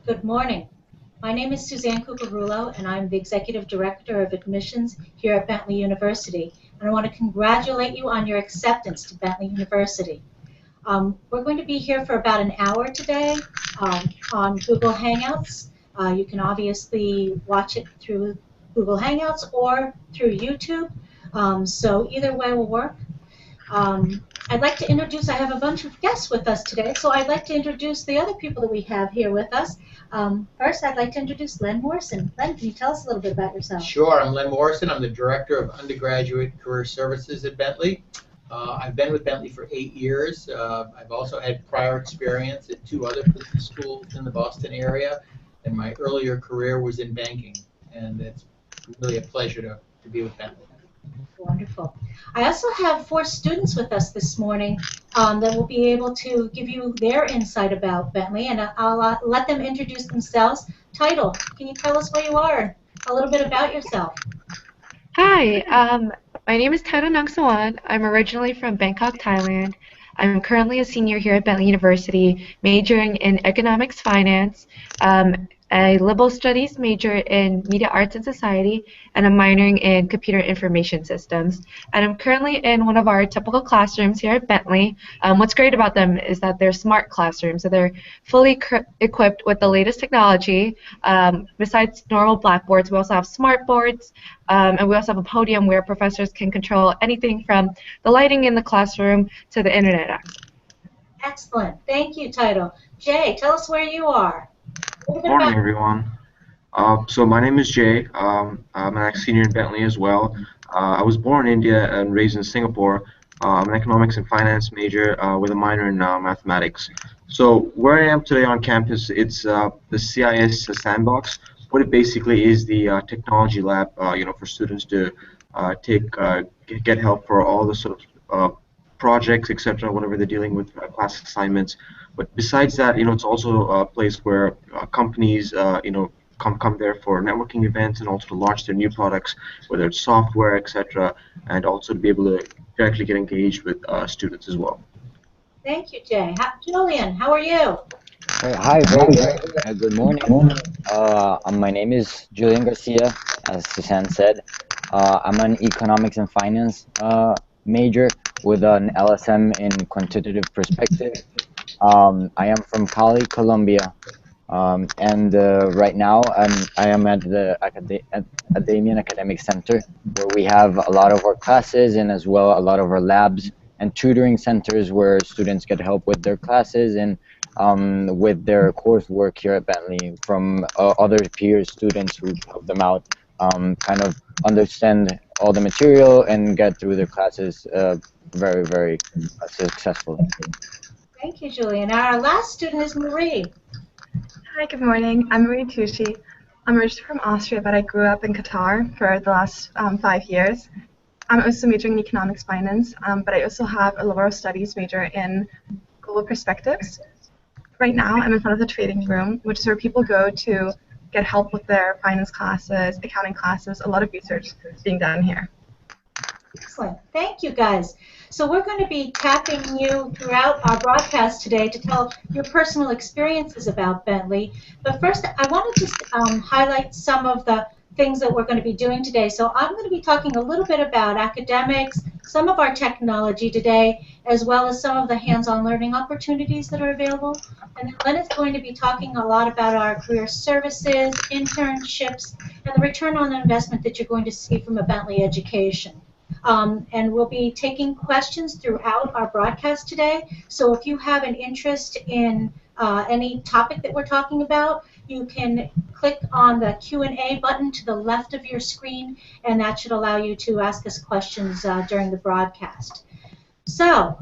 Good morning. My name is Suzanne Cucurullo, and I'm the Executive Director of Admissions here at Bentley University. And I want to congratulate you on your acceptance to Bentley University. We're going to be here for about an hour today on Google Hangouts. You can obviously watch it through Google Hangouts or through YouTube. So either way will work. I'd like to introduce, I have a bunch of guests with us today, so I'd like to introduce the other people that we have here with us. First, I'd like to introduce Len Morrison. Len, can you tell us a little bit about yourself? Sure, I'm Len Morrison. I'm the Director of Undergraduate Career Services at Bentley. I've been with Bentley for 8 years. I've also had prior experience at 2 other business schools in the Boston area, and my earlier career was in banking, and it's really a pleasure to be with Bentley. Wonderful. I also have 4 students with us this morning that will be able to give you their insight about Bentley, and I'll let them introduce themselves. Title, can you tell us where you are, a little bit about yourself? Hi, my name is Tana Nangsawan. I'm originally from Bangkok, Thailand. I'm currently a senior here at Bentley University, majoring in economics finance, a liberal studies major in media arts and society, and I'm minoring in computer information systems. And I'm currently in one of our typical classrooms here at Bentley. What's great about them is that they're smart classrooms, so they're fully equipped with the latest technology. Besides normal blackboards, we also have smart boards, and we also have a podium where professors can control anything from the lighting in the classroom to the internet access. Excellent. Thank you, Title. Jay, tell us where you are. Good morning, everyone. So my name is Jay. I'm an senior in Bentley as well. I was born in India and raised in Singapore. I'm an economics and finance major with a minor in mathematics. So where I am today on campus, it's the CIS Sandbox. What it basically is the technology lab, for students to get help for all the sort of projects, etc., whenever they're dealing with class assignments. But besides that, it's also a place where companies, come there for networking events and also to launch their new products, whether it's software, etc., and also to be able to directly get engaged with students as well. Thank you, Jay. Julian, how are you? Hi, very good. Good morning. My name is Julian Garcia, as Suzanne said. I'm an economics and finance major with an LSM in quantitative perspective. I am from Cali, Colombia, and right now I am at the Academia and Academic Center, where we have a lot of our classes and as well a lot of our labs and tutoring centers where students get help with their classes and with their coursework here at Bentley from other peer students who help them out kind of understand all the material and get through their classes very, very successfully. Thank you, Julian. Our last student is Marie. Hi, good morning. I'm Marie Tucci. I'm originally from Austria, but I grew up in Qatar for the last 5 years. I'm also majoring in economics finance, but I also have a liberal studies major in global perspectives. Right now, I'm in front of the trading room, which is where people go to get help with their finance classes, accounting classes. A lot of research is being done here. Excellent. Thank you, guys. So we're going to be tapping you throughout our broadcast today to tell your personal experiences about Bentley. But first, I want to just highlight some of the things that we're going to be doing today. So I'm going to be talking a little bit about academics, some of our technology today, as well as some of the hands-on learning opportunities that are available. And then Len is going to be talking a lot about our career services, internships, and the return on investment that you're going to see from a Bentley education. And we'll be taking questions throughout our broadcast today. So if you have an interest in any topic that we're talking about, you can click on the Q&A button to the left of your screen, and that should allow you to ask us questions during the broadcast. So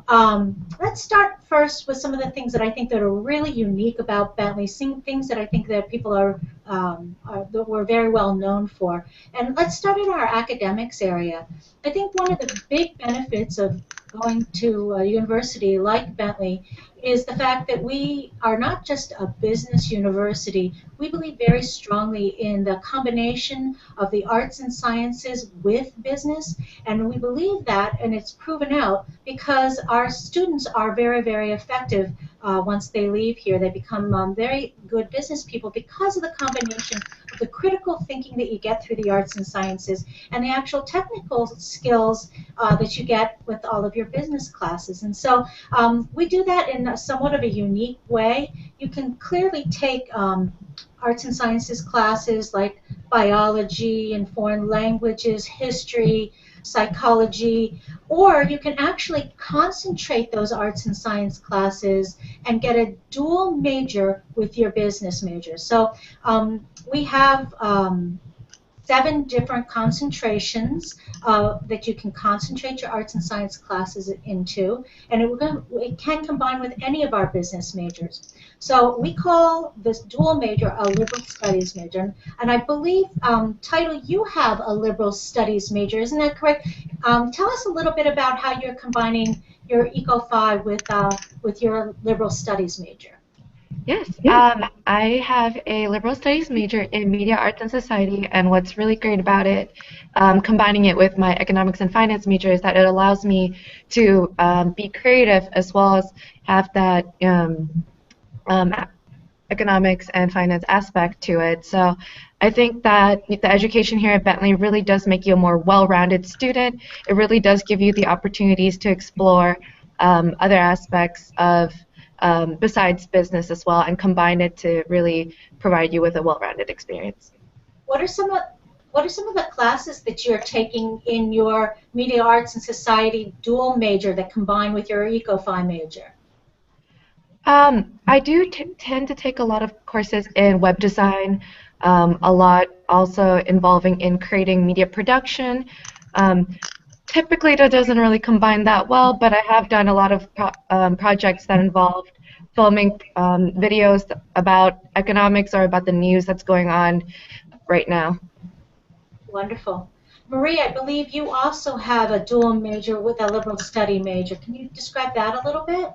let's start first with some of the things that I think that are really unique about Bentley, things that I think that people that we're very well known for. And let's start in our academics area. I think one of the big benefits of going to a university like Bentley is the fact that we are not just a business university. We believe very strongly in the combination of the arts and sciences with business, and we believe that, and it's proven out, because our students are very, very effective once they leave here. They become very good business people because of the combination of the critical thinking that you get through the arts and sciences and the actual technical skills that you get with all of your business classes. And so we do that in somewhat of a unique way. You can clearly take arts and sciences classes like biology and foreign languages, history, psychology, or you can actually concentrate those arts and science classes and get a dual major with your business major. So we have 7 different concentrations that you can concentrate your arts and science classes into, and it can combine with any of our business majors. So we call this dual major a liberal studies major, and I believe, Title, you have a liberal studies major, isn't that correct? Tell us a little bit about how you're combining your Eco-5 with your liberal studies major. Yes, I have a liberal studies major in media, arts, and society, and what's really great about it, combining it with my economics and finance major, is that it allows me to be creative as well as have that economics and finance aspect to it. So I think that the education here at Bentley really does make you a more well-rounded student. It really does give you the opportunities to explore other aspects of besides business as well, and combine it to really provide you with a well-rounded experience. What are some of the classes that you're taking in your media arts and society dual major that combine with your Eco-Fi major? I do tend to take a lot of courses in web design, a lot also involving in creating media production. Typically, that doesn't really combine that well, but I have done a lot of projects that involved filming videos about economics or about the news that's going on right now. Wonderful. Marie, I believe you also have a dual major with a liberal study major. Can you describe that a little bit?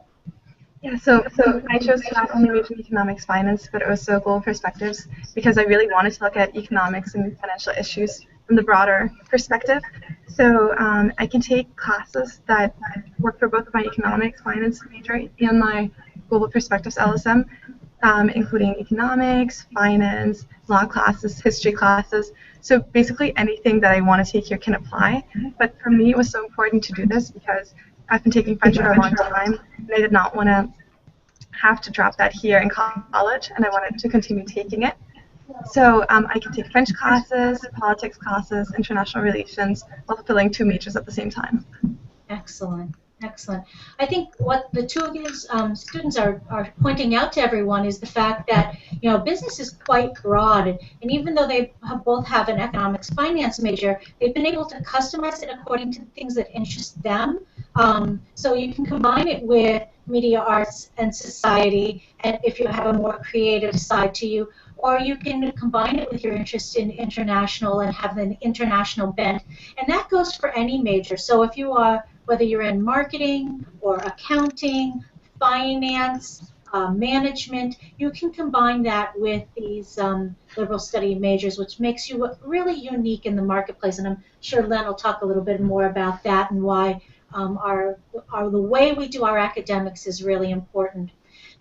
Yeah, so I chose to not only major in economics finance, but also global perspectives, because I really wanted to look at economics and financial issues from the broader perspective. So I can take classes that work for both my economics finance major and my global perspectives LSM, including economics, finance, law classes, history classes. So basically anything that I want to take here can apply. But for me, it was so important to do this because I've been taking French for a long time, and I did not want to have to drop that here in college, and I wanted to continue taking it. So I can take French classes, politics classes, international relations, while filling 2 majors at the same time. Excellent. Excellent. I think what the two of these students are pointing out to everyone is the fact that, you know, business is quite broad, and even though they both have an economics finance major, they've been able to customize it according to the things that interest them. So you can combine it with media arts and society, and if you have a more creative side to you, or you can combine it with your interest in international and have an international bent, and that goes for any major. So if you are, whether you're in marketing or accounting, finance, management, you can combine that with these liberal study majors, which makes you really unique in the marketplace. And I'm sure Len will talk a little bit more about that and why the way we do our academics is really important.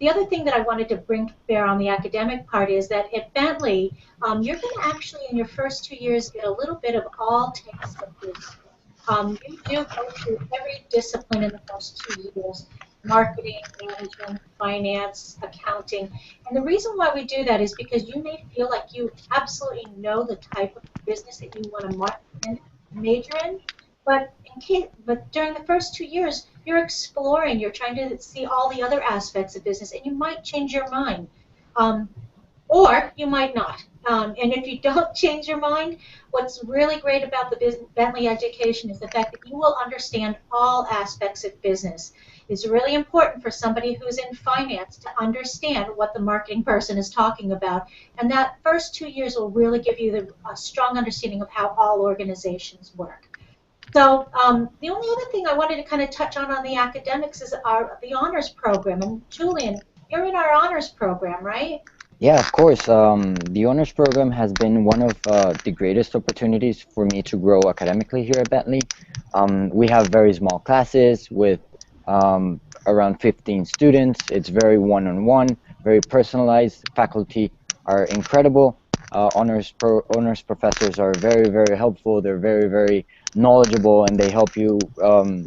The other thing that I wanted to bring to bear on the academic part is that at Bentley, you're going to actually, in your first 2 years, get a little bit of all takes of business. You do go through every discipline in the first 2 years: marketing, management, finance, accounting. And the reason why we do that is because you may feel like you absolutely know the type of business that you want to major in, but during the first 2 years, you're exploring, you're trying to see all the other aspects of business, and you might change your mind. Or you might not. And if you don't change your mind, what's really great about the Bentley education is the fact that you will understand all aspects of business. It's really important for somebody who's in finance to understand what the marketing person is talking about. And that first 2 years will really give you a strong understanding of how all organizations work. So the only other thing I wanted to kind of touch on the academics is the honors program. And Julian, you're in our honors program, right? Yeah, of course. The honors program has been one of the greatest opportunities for me to grow academically here at Bentley. We have very small classes with around 15 students. It's very one-on-one, very personalized. Faculty are incredible. Honors professors are very, very helpful. They're very, very knowledgeable, and they help you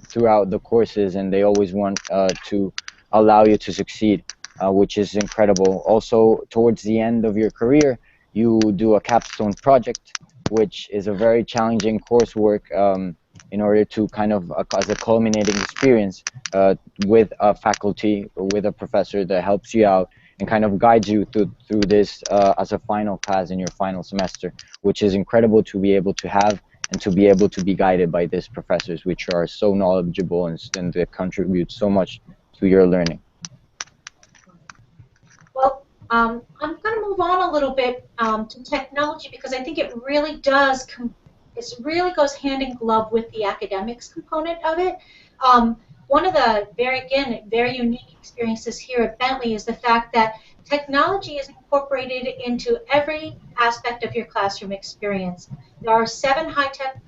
throughout the courses, and they always want to allow you to succeed, which is incredible. Also, towards the end of your career, you do a capstone project, which is a very challenging coursework in order to kind of, as a culminating experience with a faculty or with a professor that helps you out and kind of guides you through this as a final class in your final semester, which is incredible to be able to have and to be able to be guided by these professors, which are so knowledgeable and they contribute so much to your learning. Well, I'm going to move on a little bit to technology because I think it really does, it really goes hand in glove with the academics component of it. One of the very unique experiences here at Bentley is the fact that technology is incorporated into every aspect of your classroom experience. There are 7 high-tech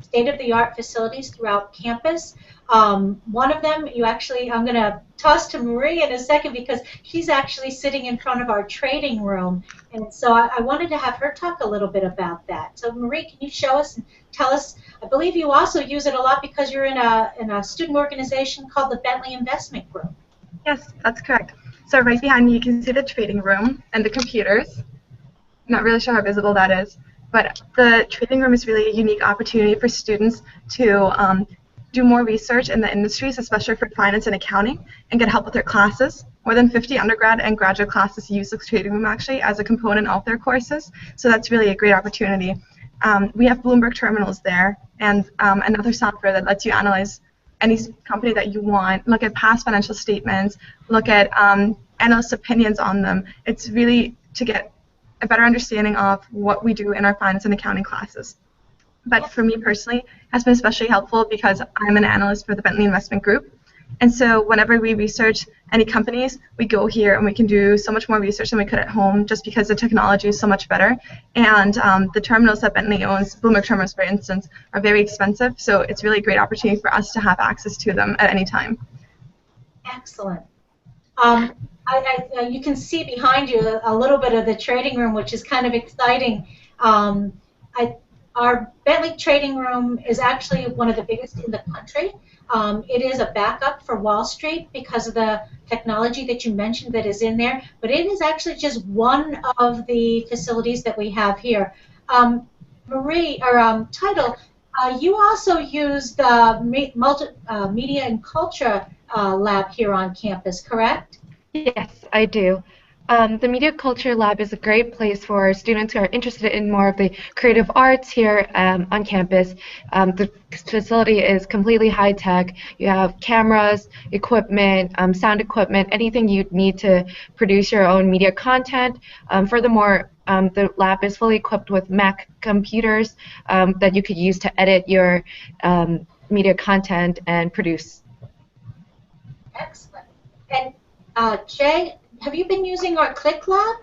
state-of-the-art facilities throughout campus. One of them, I'm going to toss to Marie in a second because she's actually sitting in front of our trading room. And so I wanted to have her talk a little bit about that. So Marie, can you show us and tell us, I believe you also use it a lot because you're in a student organization called the Bentley Investment Group. Yes, that's correct. So right behind me, you can see the trading room and the computers. Not really sure how visible that is, but the trading room is really a unique opportunity for students to do more research in the industries, especially for finance and accounting, and get help with their classes. More than 50 undergrad and graduate classes use the trading room actually as a component of their courses, so that's really a great opportunity. We have Bloomberg terminals there and another software that lets you analyze any company that you want, look at past financial statements, look at analyst opinions on them. It's really to get a better understanding of what we do in our finance and accounting classes. But for me personally, it has been especially helpful because I'm an analyst for the Bentley Investment Group. And so whenever we research any companies, we go here and we can do so much more research than we could at home just because the technology is so much better. And the terminals that Bentley owns, Bloomberg terminals for instance, are very expensive. So it's really a great opportunity for us to have access to them at any time. Excellent. You can see behind you a little bit of the trading room, which is kind of exciting. Our Bentley trading room is actually one of the biggest in the country. It is a backup for Wall Street because of the technology that you mentioned that is in there, but it is actually just one of the facilities that we have here. Marie, or Title, you also use the Media and Culture lab here on campus, correct? Yes, I do. The Media Culture Lab is a great place for students who are interested in more of the creative arts here on campus. The facility is completely high-tech. You have cameras, equipment, sound equipment, anything you need to produce your own media content. Furthermore, the lab is fully equipped with Mac computers that you could use to edit your media content and produce. Excellent. And Jay, have you been using our Click Lab?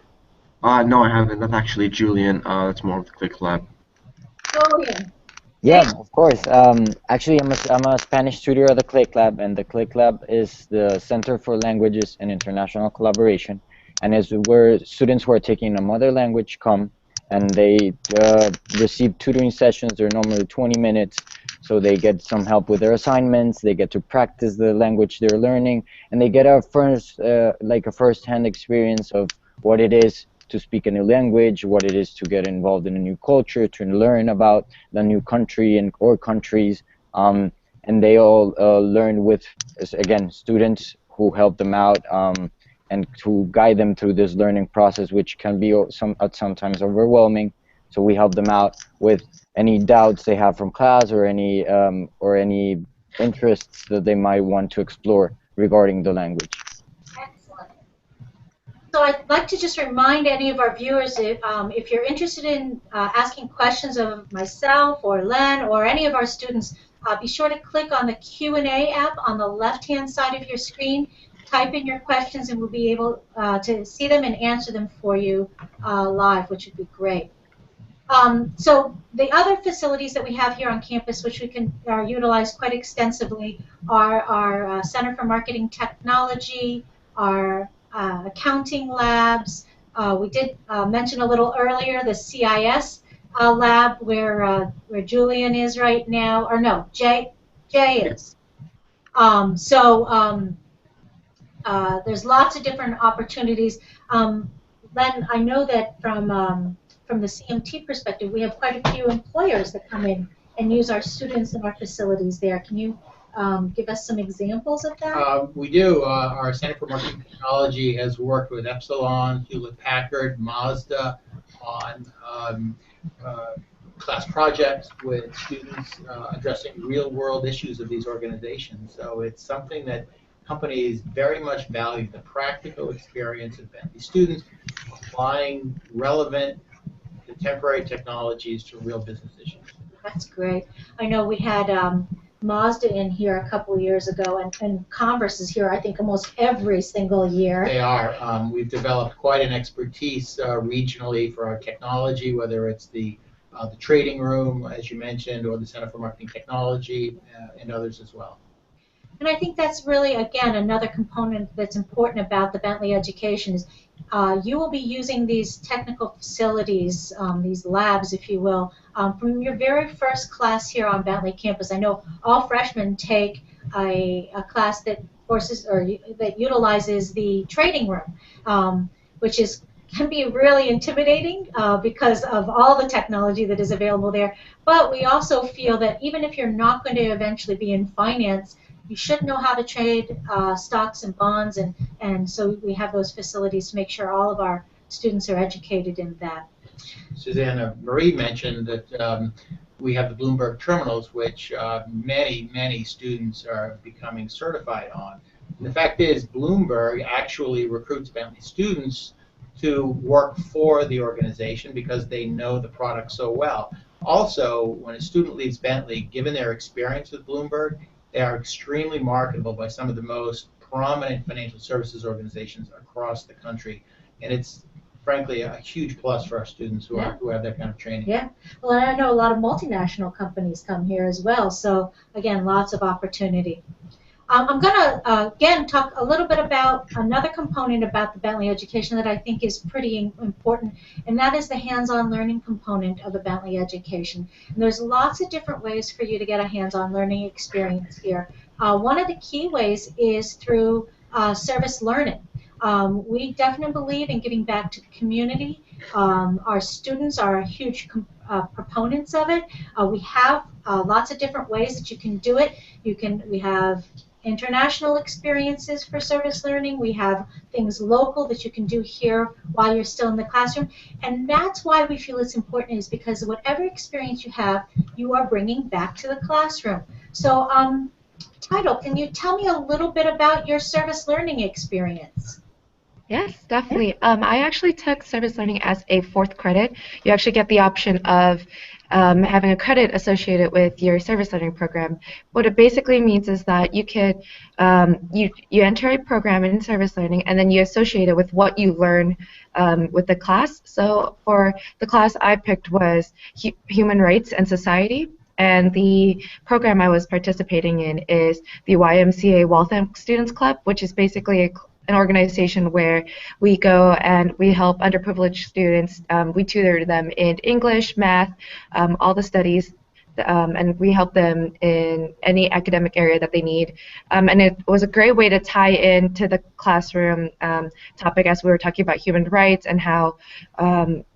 No, I haven't. That's actually Julian. That's more of the Click Lab. Julian. Yeah, of course. Actually, I'm a Spanish tutor at the Click Lab, and the Click Lab is the Center for Languages and International Collaboration, and is where students who are taking a mother language come, and they receive tutoring sessions. They're normally 20 minutes, so they get some help with their assignments. They get to practice the language they're learning, and they get a first-hand experience of what it is to speak a new language, what it is to get involved in a new culture, to learn about the new country or countries, and they all learn with, again, students who help them out and to guide them through this learning process, which can be sometimes overwhelming. So we help them out with any doubts they have from class or any interests that they might want to explore regarding the language. Excellent. So I'd like to just remind any of our viewers, if you're interested in asking questions of myself or Len or any of our students, be sure to click on the Q&A app on the left-hand side of your screen. Type in your questions and we'll be able to see them and answer them for you live, which would be great. So the other facilities that we have here on campus, which we can utilize quite extensively, are our Center for Marketing Technology, our accounting labs. We did mention a little earlier the CIS lab where Julian is right now, or no, Jay is. There's lots of different opportunities. Len, I know that from the CMT perspective, we have quite a few employers that come in and use our students in our facilities there. Can you give us some examples of that? We do. Our Center for Marketing Technology has worked with Epsilon, Hewlett-Packard, Mazda on class projects with students addressing real-world issues of these organizations. So it's something that companies very much value, the practical experience of Bentley students applying relevant contemporary technologies to real business issues. That's great. I know we had Mazda in here a couple of years ago, and Converse is here, I think, almost every single year. They are. We've developed quite an expertise regionally for our technology, whether it's the trading room, as you mentioned, or the Center for Marketing Technology, and others as well. And I think that's really, again, another component that's important about the Bentley education is you will be using these technical facilities, these labs, if you will, from your very first class here on Bentley campus. I know all freshmen take a class that forces or that utilizes the trading room, which can be really intimidating because of all the technology that is available there. But we also feel that even if you're not going to eventually be in finance, you should know how to trade stocks and bonds, and so we have those facilities to make sure all of our students are educated in that. Susanna Marie mentioned that we have the Bloomberg terminals, which many students are becoming certified on. And the fact is, Bloomberg actually recruits Bentley students to work for the organization because they know the product so well. Also, when a student leaves Bentley, given their experience with Bloomberg, they are extremely marketable by some of the most prominent financial services organizations across the country. And it's, frankly, a huge plus for our students who have that kind of training. Yeah. Well, I know a lot of multinational companies come here as well. So, again, lots of opportunity. I'm going to, again, talk a little bit about another component about the Bentley education that I think is pretty important, and that is the hands-on learning component of the Bentley education. And there's lots of different ways for you to get a hands-on learning experience here. One of the key ways is through service learning. We definitely believe in giving back to the community. Our students are huge proponents of it. We have lots of different ways that you can do it. We have international experiences for service learning. We have things local that you can do here while you're still in the classroom. And that's why we feel it's important, is because whatever experience you have, you are bringing back to the classroom. So, Tidal, can you tell me a little bit about your service learning experience? Yes, definitely. I actually took service learning as a 4th credit. You actually get the option of having a credit associated with your service learning program. What it basically means is that you could you enter a program in service learning, and then you associate it with what you learn with the class. So for the class I picked was Human Rights and Society. And the program I was participating in is the YMCA Waltham Students Club, which is basically an organization where we go and we help underprivileged students. We tutor them in English, math, all the studies, and we help them in any academic area that they need. And it was a great way to tie into the classroom topic, as we were talking about human rights and how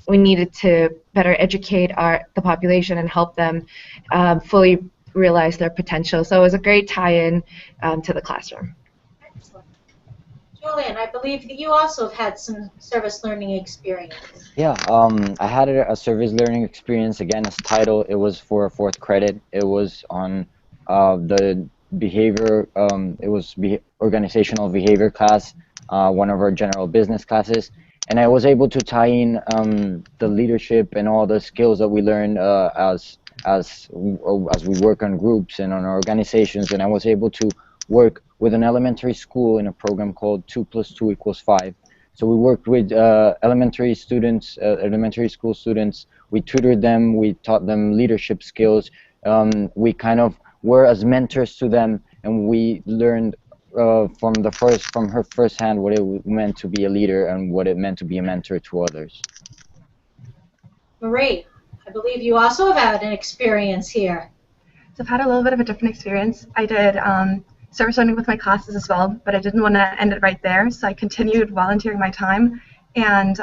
we needed to better educate the population and help them fully realize their potential. So it was a great tie-in to the classroom. Excellent. Julian, I believe that you also have had some service learning experience. Yeah, I had a service learning experience, again, as title. It was for a 4th credit. It was on the behavior, organizational behavior class, one of our general business classes. And I was able to tie in the leadership and all the skills that we learned as we work on groups and on our organizations. And I was able to work with an elementary school in a program called 2 + 2 = 5. So we worked with elementary students, elementary school students. We tutored them. We taught them leadership skills. We kind of were as mentors to them, and we learned from her first hand what it meant to be a leader and what it meant to be a mentor to others. Marie, I believe you also have had an experience here. So I've had a little bit of a different experience. I did service learning with my classes as well, but I didn't want to end it right there, so I continued volunteering my time, and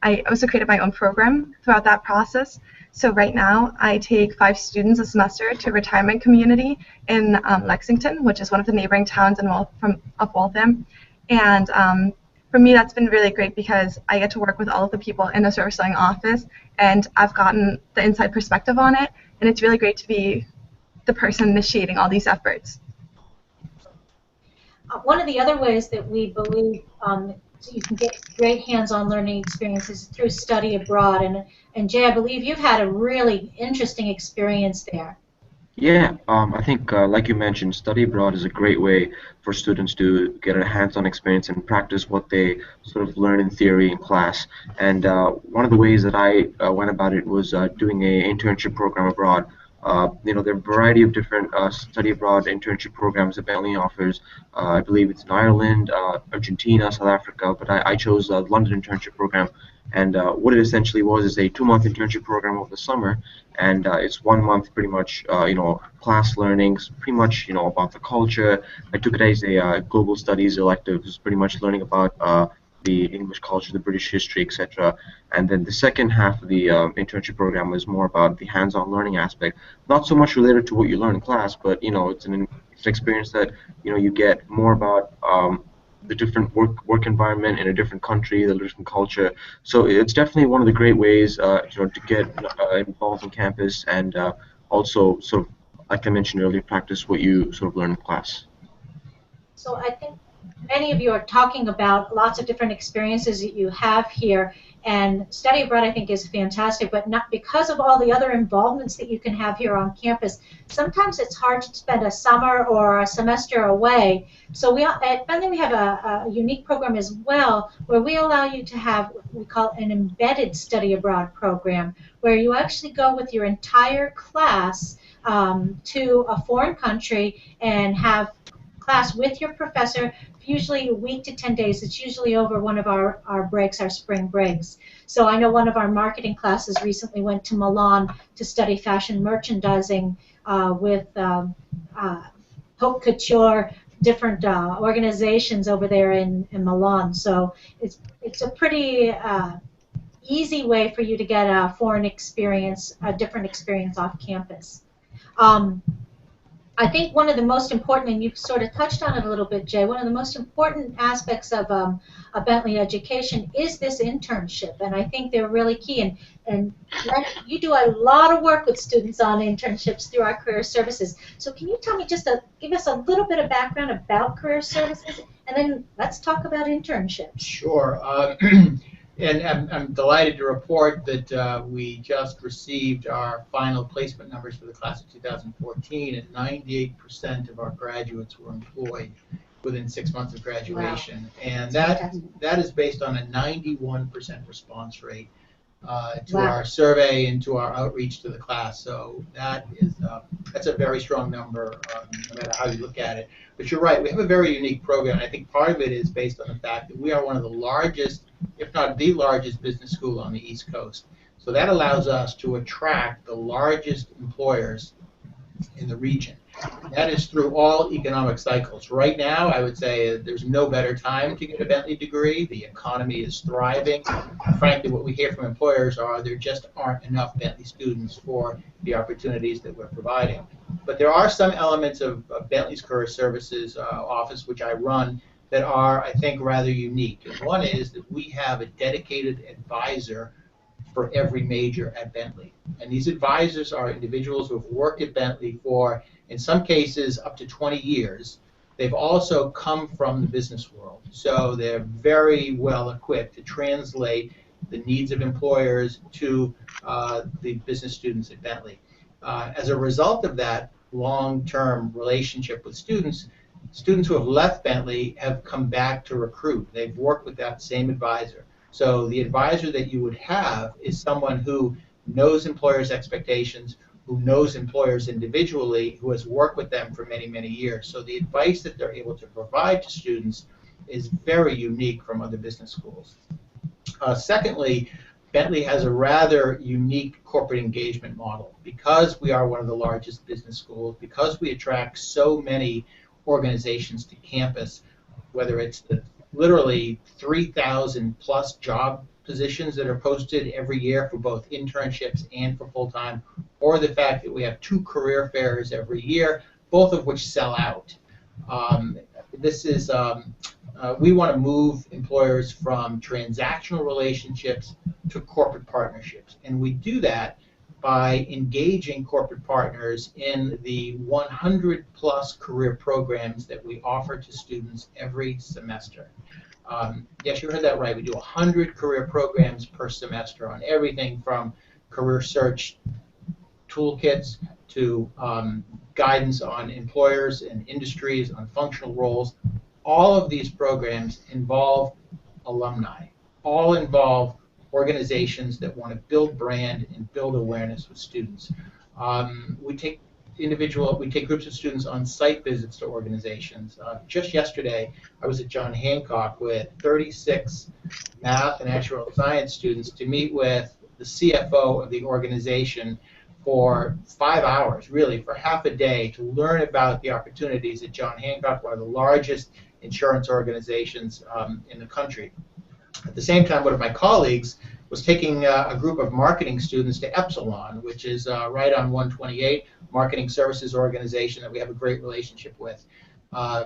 I also created my own program throughout that process. So right now, I take 5 students a semester to a retirement community in Lexington, which is one of the neighboring towns of Waltham, and for me, that's been really great because I get to work with all of the people in the service learning office, and I've gotten the inside perspective on it, and it's really great to be the person initiating all these efforts. One of the other ways that we believe you can get great hands-on learning experiences through study abroad. And Jay, I believe you've had a really interesting experience there. Yeah, I think, like you mentioned, study abroad is a great way for students to get a hands-on experience and practice what they sort of learn in theory in class. And one of the ways that I went about it was doing an internship program abroad. There are a variety of different study abroad internship programs that Bentley offers. I believe it's in Ireland, Argentina, South Africa, but I chose the London internship program. And what it essentially was is a 2-month internship program over the summer, and it's 1 month pretty much, class learnings, pretty much, about the culture. I took it as a global studies elective, it was pretty much learning about the English culture, the British history, etc. And then the second half of the internship program was more about the hands-on learning aspect, not so much related to what you learn in class, but it's an experience that you get more about the different work environment in a different country, the different culture. So it's definitely one of the great ways to get involved in campus and also sort of, like I mentioned earlier, practice what you sort of learn in class. So I think many of you are talking about lots of different experiences that you have here, and study abroad I think is fantastic, but not because of all the other involvements that you can have here on campus. Sometimes it's hard to spend a summer or a semester away. So at Bentley we have a unique program as well where we allow you to have what we call an embedded study abroad program, where you actually go with your entire class to a foreign country and have class with your professor, usually a week to 10 days. It's usually over one of our breaks, our spring breaks. So I know one of our marketing classes recently went to Milan to study fashion merchandising with Haute Couture, different organizations over there in Milan. So it's a pretty easy way for you to get a foreign experience, a different experience off campus. I think one of the most important, and you've sort of touched on it a little bit, Jay, one of the most important aspects of a Bentley education is this internship, and I think they're really key. And you do a lot of work with students on internships through our career services. So can you tell me give us a little bit of background about career services, and then let's talk about internships. Sure. And I'm delighted to report that we just received our final placement numbers for the class of 2014, and 98% of our graduates were employed within 6 months of graduation. Wow. And that is based on a 91% response rate to our survey and to our outreach to the class. So that's a very strong number, no matter how you look at it. But you're right, we have a very unique program. I think part of it is based on the fact that we are one of the largest, if not the largest, business school on the East Coast. So that allows us to attract the largest employers in the region. That is through all economic cycles. Right now, I would say there's no better time to get a Bentley degree. The economy is thriving. Frankly, what we hear from employers are there just aren't enough Bentley students for the opportunities that we're providing. But there are some elements of Bentley's Career Services office, which I run, that are, I think, rather unique. And one is that we have a dedicated advisor for every major at Bentley. And these advisors are individuals who have worked at Bentley for, in some cases, up to 20 years. They've also come from the business world. So they're very well equipped to translate the needs of employers to the business students at Bentley. As a result of that long-term relationship with students, students who have left Bentley have come back to recruit. They've worked with that same advisor. So the advisor that you would have is someone who knows employers' expectations, who knows employers individually, who has worked with them for many, many years. So the advice that they're able to provide to students is very unique from other business schools. Secondly, Bentley has a rather unique corporate engagement model. Because we are one of the largest business schools, because we attract so many organizations to campus, whether it's the literally 3,000 plus job positions that are posted every year for both internships and for full-time, or the fact that we have 2 career fairs every year, both of which sell out. We want to move employers from transactional relationships to corporate partnerships, and we do that by engaging corporate partners in the 100 plus career programs that we offer to students every semester. Yes, you heard that right. We do 100 career programs per semester on everything from career search toolkits to guidance on employers and industries, on functional roles. All of these programs involve alumni. All involve organizations that want to build brand and build awareness with students. We take groups of students on site visits to organizations. Just yesterday, I was at John Hancock with 36 math and actuarial science students to meet with the CFO of the organization for 5 hours, really, for half a day, to learn about the opportunities at John Hancock, one of the largest insurance organizations in the country. At the same time, one of my colleagues was taking a group of marketing students to Epsilon, which is right on 128, marketing services organization that we have a great relationship with.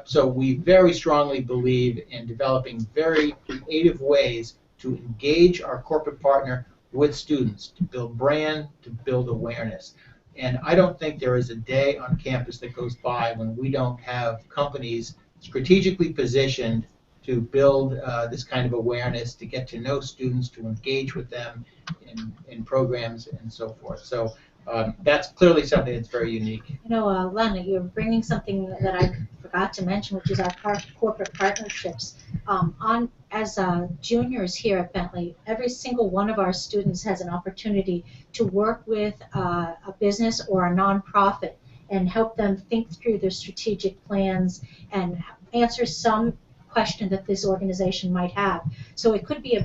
So we very strongly believe in developing very creative ways to engage our corporate partner with students, to build brand, to build awareness. And I don't think there is a day on campus that goes by when we don't have companies strategically positioned to build this kind of awareness, to get to know students, to engage with them in programs and so forth. So that's clearly something that's very unique. You know, Len, you're bringing something that I forgot to mention, which is our corporate partnerships. As juniors here at Bentley, every single one of our students has an opportunity to work with a business or a nonprofit and help them think through their strategic plans and answer some question that this organization might have. So it could be a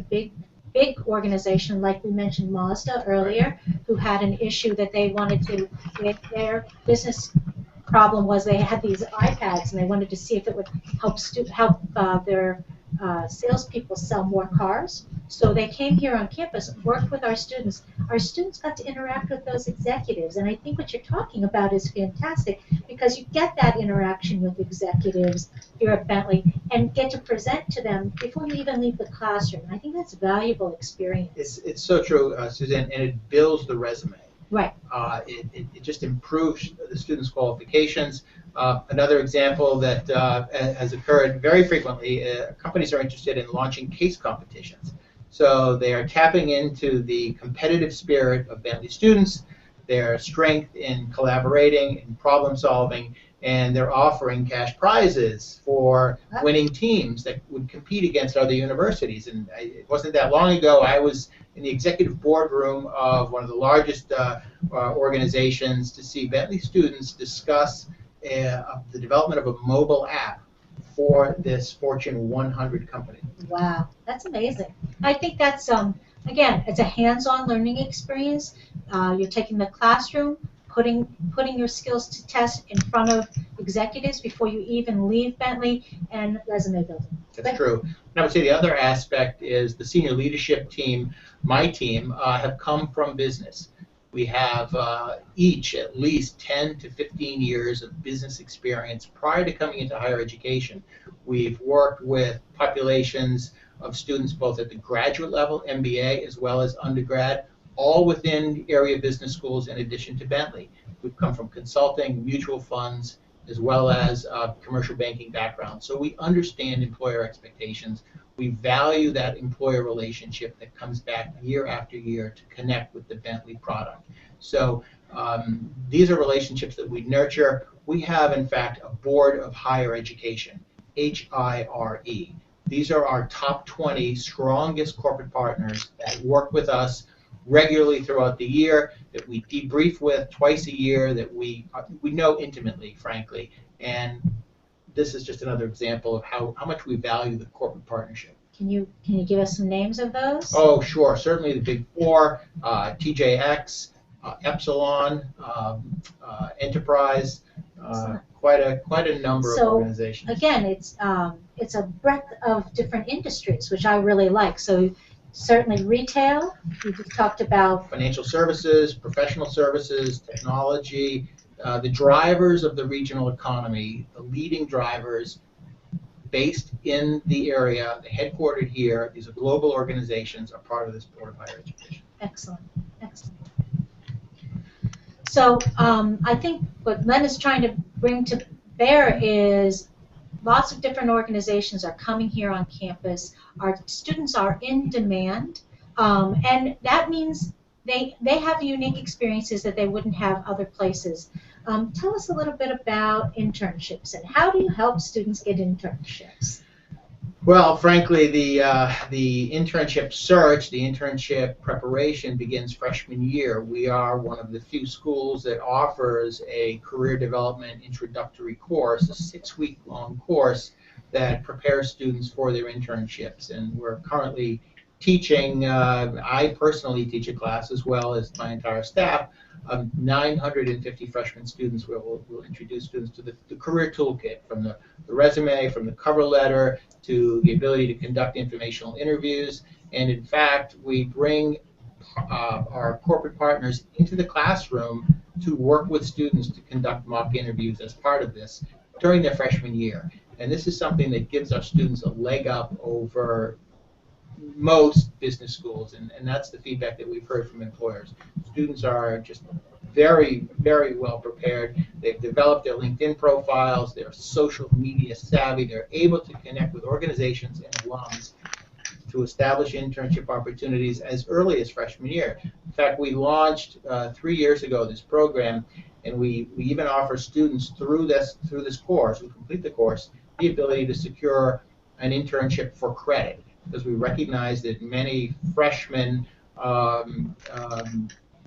big organization, like we mentioned Mazda earlier, who had an issue that they wanted to, their business problem was they had these iPads and they wanted to see if it would help their salespeople sell more cars. So they came here on campus, worked with our students. Our students got to interact with those executives, and I think what you're talking about is fantastic because you get that interaction with executives here at Bentley and get to present to them before you even leave the classroom. I think that's a valuable experience. It's so true, Suzanne, and it builds the resume. Right. It just improves the students' qualifications. Another example that has occurred very frequently, companies are interested in launching case competitions. So they are tapping into the competitive spirit of Bentley students, their strength in collaborating and problem solving, and they're offering cash prizes for winning teams that would compete against other universities. And it wasn't that long ago, I was in the executive boardroom of one of the largest organizations to see Bentley students discuss the development of a mobile app for this Fortune 100 company. Wow, that's amazing. I think that's, again, it's a hands-on learning experience. You're taking the classroom, putting your skills to test in front of executives before you even leave Bentley, and resume building. That's true. And I would say the other aspect is the senior leadership team, my team, have come from business. We have each at least 10 to 15 years of business experience prior to coming into higher education. We've worked with populations of students both at the graduate level, MBA, as well as undergrad, all within area business schools in addition to Bentley. We've come from consulting, mutual funds, as well as commercial banking background. So we understand employer expectations. We value that employer relationship that comes back year after year to connect with the Bentley product. So these are relationships that we nurture. We have, in fact, a board of higher education, HIRE. These are our top 20 strongest corporate partners that work with us regularly throughout the year, that we debrief with twice a year, that we know intimately, frankly. And this is just another example of how much we value the corporate partnership. Can you give us some names of those? Oh, sure. Certainly the Big Four, TJX, Epsilon, Enterprise, quite a number of organizations. Again, it's a breadth of different industries, which I really like. So certainly retail, we just talked about. Financial services, professional services, technology, the drivers of the regional economy, the leading drivers based in the area, headquartered here. These are global organizations, are part of this Board of Higher Education. Excellent, excellent. So I think what Len is trying to bring to bear is lots of different organizations are coming here on campus. Our students are in demand, and that means they have unique experiences that they wouldn't have other places. Tell us a little bit about internships and how do you help students get internships? Well, frankly, the internship search, the internship preparation begins freshman year. We are one of the few schools that offers a career development introductory course, a 6-week-long course that prepares students for their internships. And we're currently teaching, I personally teach a class as well as my entire staff, 950 freshman students. We'll introduce students to the career toolkit, from the resume, from the cover letter, to the ability to conduct informational interviews. And in fact, we bring our corporate partners into the classroom to work with students to conduct mock interviews as part of this during their freshman year. And this is something that gives our students a leg up over most business schools, and that's the feedback that we've heard from employers. Students are just very, very well prepared. They've developed their LinkedIn profiles, they're social media savvy, they're able to connect with organizations and alums to establish internship opportunities as early as freshman year. In fact, we launched 3 years ago this program, and we even offer students through this course, who complete the course, the ability to secure an internship for credit, because we recognize that many freshmen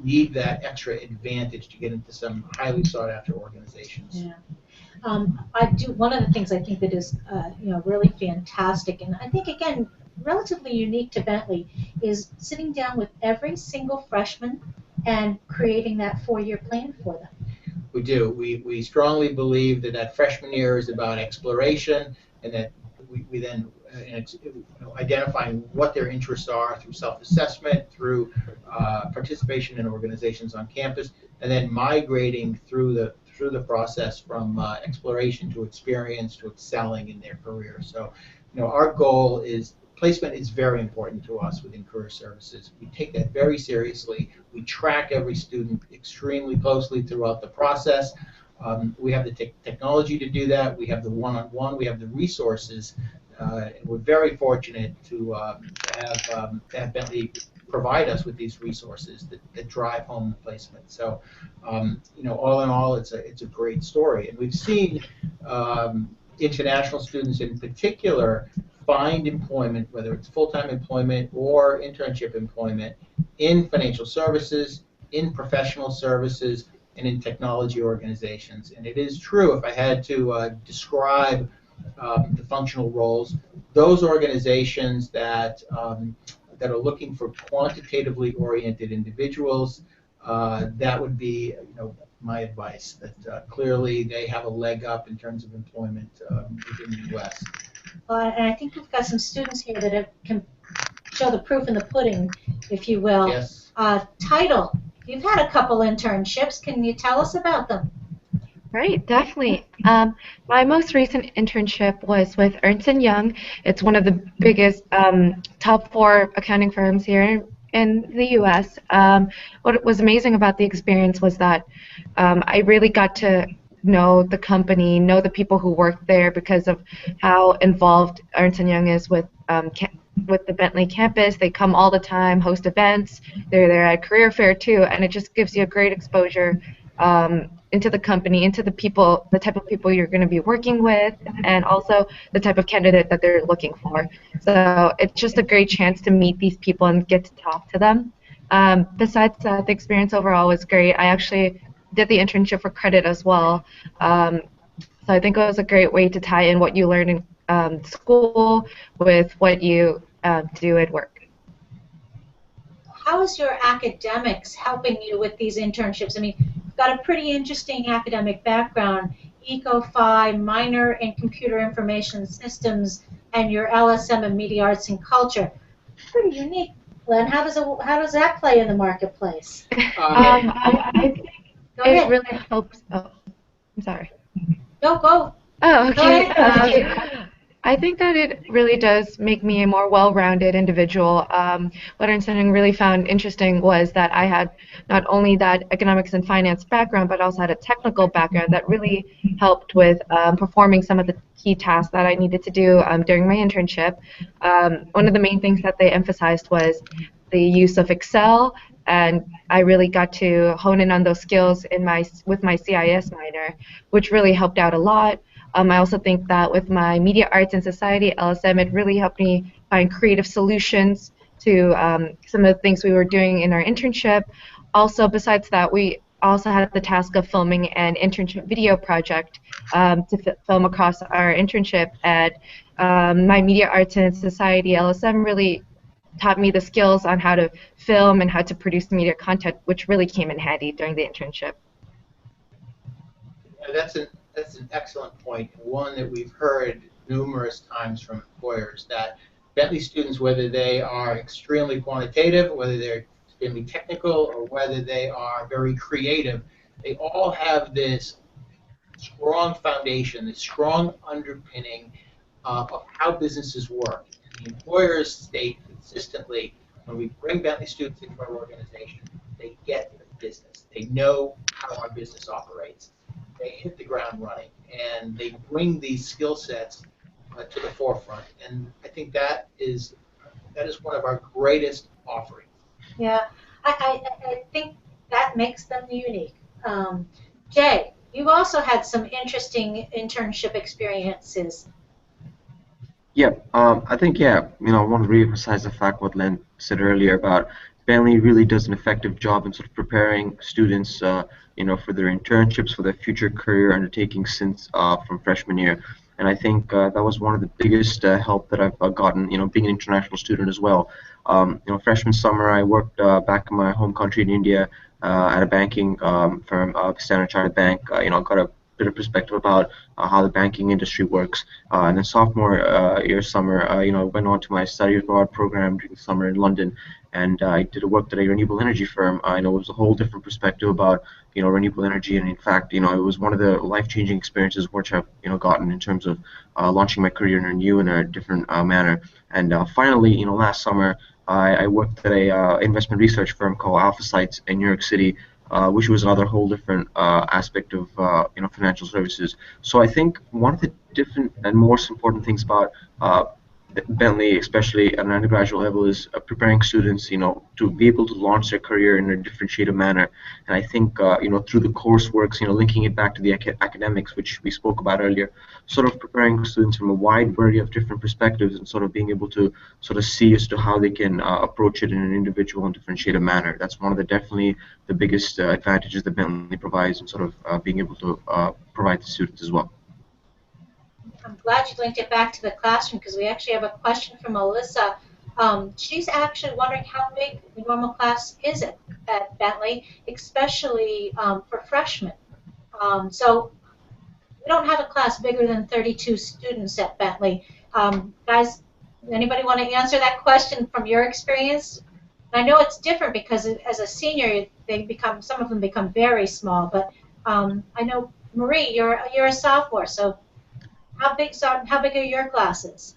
need that extra advantage to get into some highly sought after organizations. Yeah. One of the things I think that is really fantastic, and I think again relatively unique to Bentley, is sitting down with every single freshman and creating that 4-year plan for them. We do. We strongly believe that freshman year is about exploration, and that we then identifying what their interests are through self-assessment, through participation in organizations on campus, and then migrating through the process from exploration to experience to excelling in their career. So, our goal is placement is very important to us within career services. We take that very seriously. We track every student extremely closely throughout the process. We have the technology to do that. We have the one-on-one. We have the resources. And we're very fortunate to have Bentley provide us with these resources that drive home the placement. So, all in all, it's a great story, and we've seen international students in particular find employment, whether it's full-time employment or internship employment, in financial services, in professional services, and in technology organizations. And it is true, if I had to describe the functional roles, those organizations that are looking for quantitatively oriented individuals, that would be my advice, that clearly they have a leg up in terms of employment within the U.S. And I think we've got some students here that can show the proof in the pudding, if you will. Yes. Title, you've had a couple internships. Can you tell us about them? Right, definitely. My most recent internship was with Ernst & Young. It's one of the biggest top 4 accounting firms here in the U.S. What was amazing about the experience was that I really got to know the company, know the people who work there because of how involved Ernst & Young is with the Bentley campus. They come all the time, host events. They're there at career fair too, and it just gives you a great exposure into the company, into the people, the type of people you're going to be working with, and also the type of candidate that they're looking for. So it's just a great chance to meet these people and get to talk to them. Besides that, the experience overall was great. I actually did the internship for credit as well. So I think it was a great way to tie in what you learn in school with what you do at work. How is your academics helping you with these internships? I mean, you've got a pretty interesting academic background, Eco-Fi, minor in computer information systems, and your LSM in media arts and culture. Pretty unique, Len. How does that play in the marketplace? I think Go it ahead. really helps. Oh, I'm sorry. Go. Oh, Go okay. ahead. I think that it really does make me a more well-rounded individual. What Ernst & Young really found interesting was that I had not only that economics and finance background, but also had a technical background that really helped with performing some of the key tasks that I needed to do during my internship. One of the main things that they emphasized was the use of Excel, and I really got to hone in on those skills with my CIS minor, which really helped out a lot. I also think that with my Media Arts and Society LSM, it really helped me find creative solutions to some of the things we were doing in our internship. Also, besides that, we also had the task of filming an internship video project to film across our internship. And my Media Arts and Society LSM really taught me the skills on how to film and how to produce media content, which really came in handy during the internship. That's an excellent point, one that we've heard numerous times from employers, that Bentley students, whether they are extremely quantitative, whether they're extremely technical, or whether they are very creative, they all have this strong foundation, this strong underpinning of how businesses work. And the employers state consistently, when we bring Bentley students into our organization, they get the business. They know how our business operates. They hit the ground running, and they bring these skill sets to the forefront. And I think that is one of our greatest offerings. Yeah, I think that makes them unique. Jay, you've also had some interesting internship experiences. Yeah, I think, I want to reemphasize the fact what Len said earlier about Bentley really does an effective job in sort of preparing students, for their internships, for their future career undertakings since from freshman year. And I think that was one of the biggest help that I've gotten, being an international student as well. Freshman summer, I worked back in my home country in India at a banking firm, Standard Chartered Bank. Got a bit of perspective about how the banking industry works. And then sophomore year summer, I went on to my study abroad program during the summer in London, and I did a work at a renewable energy firm. I know it was a whole different perspective about renewable energy, and in fact, it was one of the life-changing experiences which I've gotten in terms of launching my career in a different manner. And finally, last summer, I worked at a investment research firm called Alpha Sites in New York City, which was another whole different aspect of financial services. So I think one of the different and most important things about Bentley, especially at an undergraduate level, is preparing students, to be able to launch their career in a differentiated manner. And I think, through the courseworks, linking it back to the academics, which we spoke about earlier, sort of preparing students from a wide variety of different perspectives and sort of being able to sort of see as to how they can approach it in an individual and differentiated manner. That's one of the definitely the biggest advantages that Bentley provides, and sort of being able to provide to students as well. I'm glad you linked it back to the classroom, because we actually have a question from Alyssa. She's actually wondering how big the normal class is at Bentley, especially for freshmen. So we don't have a class bigger than 32 students at Bentley. Guys, anybody want to answer that question from your experience? I know it's different because as a senior, some of them become very small. But I know, Marie, you're a sophomore, so how big are your classes?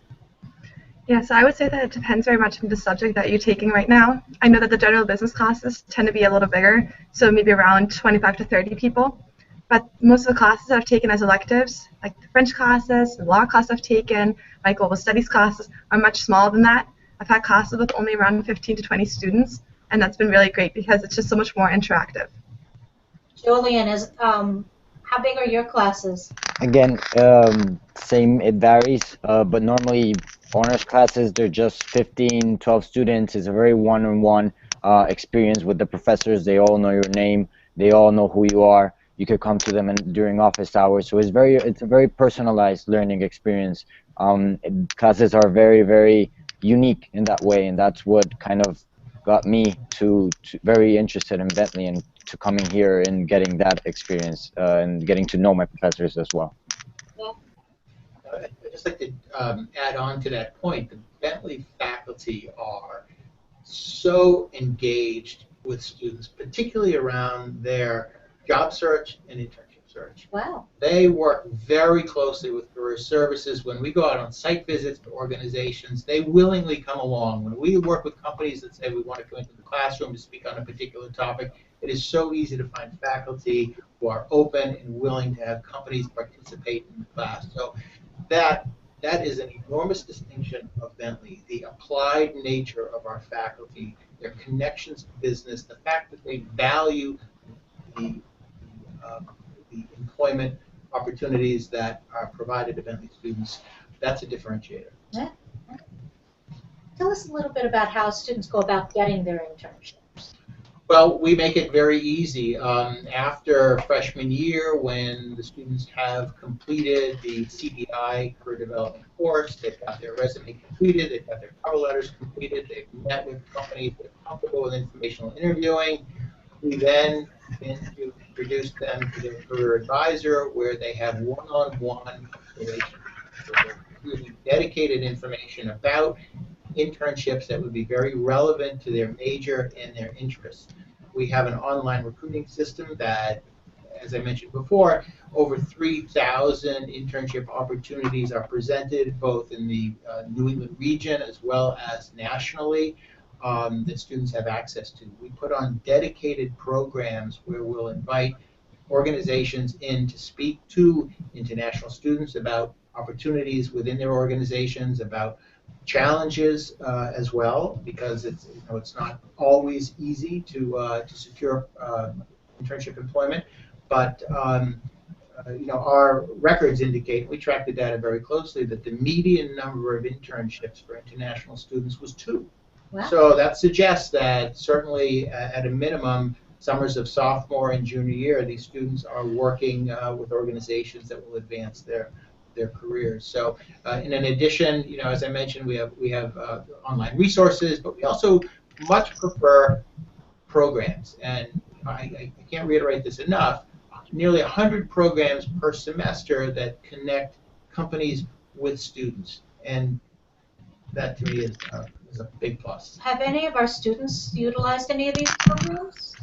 Yeah, so I would say that it depends very much on the subject that you're taking right now. I know that the general business classes tend to be a little bigger, so maybe around 25 to 30 people. but most of the classes that I've taken as electives, like the French classes, the law class I've taken, my global studies classes, are much smaller than that. I've had classes with only around 15 to 20 students, and that's been really great because it's just so much more interactive. Julian, how big are your classes? Again, same, it varies, but normally honors classes, they're just 15, 12 students. It's a very one-on-one experience with the professors. They all know your name. They all know who you are. You could come to them during office hours. So it's a very personalized learning experience. Classes are very, very unique in that way, and that's what kind of got me to very interested in Bentley and to coming here and getting that experience and getting to know my professors as well. I'd just like to add on to that point. The Bentley faculty are so engaged with students, particularly around their job search and internship search. Wow. They work very closely with career services. When we go out on site visits to organizations, they willingly come along. When we work with companies that say we want to go into the classroom to speak on a particular topic, it is so easy to find faculty who are open and willing to have companies participate in the class. So that is an enormous distinction of Bentley, the applied nature of our faculty, their connections to business, the fact that they value the employment opportunities that are provided to Bentley students. That's a differentiator. Yeah. Tell us a little bit about how students go about getting their internships. Well, we make it very easy. After freshman year, when the students have completed the CDI career development course, they've got their resume completed, they've got their cover letters completed, they've met with companies that are comfortable with informational interviewing. We then introduce them to their career advisor, where they have one-on-one relations. So they're using dedicated information about internships that would be very relevant to their major and their interests. We have an online recruiting system that, as I mentioned before, over 3,000 internship opportunities are presented both in the New England region as well as nationally that students have access to. We put on dedicated programs where we'll invite organizations in to speak to international students about opportunities within their organizations, about challenges as well, because it's not always easy to secure internship employment, but our records indicate, we track the data very closely, that the median number of internships for international students was 2. Wow. So that suggests that certainly at a minimum, summers of sophomore and junior year, these students are working with organizations that will advance their careers. So, in addition, as I mentioned, we have online resources, but we also much prefer programs. And I can't reiterate this enough. Nearly 100 programs per semester that connect companies with students, and that to me is a big plus. Have any of our students utilized any of these programs?